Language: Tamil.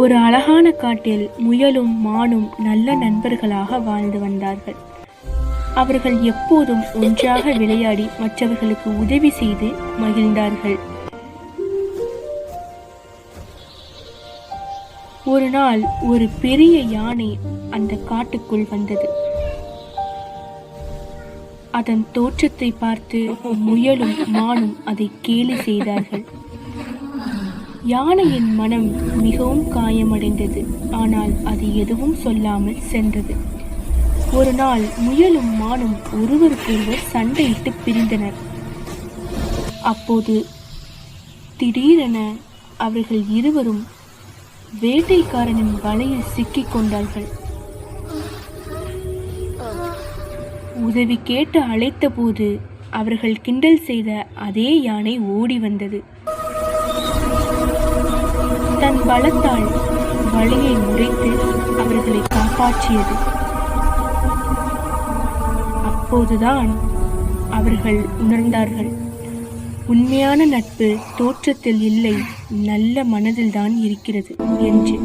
ஒரு அழகான காட்டில் முயலும் மானும் நல்ல நண்பர்களாக வாழ்ந்து வந்தார்கள். அவர்கள் எப்போதும் ஒன்றாக விளையாடி மற்றவர்களுக்கு உதவி செய்து மகிழ்ந்தார்கள். ஒரு நாள் ஒரு பெரிய யானை அந்த காட்டுக்குள் வந்தது. அதன் தோற்றத்தை பார்த்து முயலும் மானும் அதை கேலி செய்தார்கள். யானையின் மனம் மிகவும் காயமடைந்தது. ஆனால் அது எதுவும் சொல்லாமல் சென்றது. ஒரு நாள் முயலும் மானும் ஒருவருக்கொருவர் சண்டையிட்டு பிரிந்தனர். அப்போது திடீரென அவர்கள் இருவரும் வேட்டைக்காரனின் வலையில் சிக்கிக் கொண்டார்கள். உதவி கேட்டு அழைத்த போது அவர்கள் கிண்டல் செய்த அதே யானை ஓடி வந்தது. தன் பலத்தால் வலையை முறித்து அவர்களை காப்பாற்றியது. அப்போதுதான் அவர்கள் உணர்ந்தார்கள், உண்மையான நட்பு தோற்றத்தில் இல்லை, நல்ல மனதில்தான் இருக்கிறது என்று.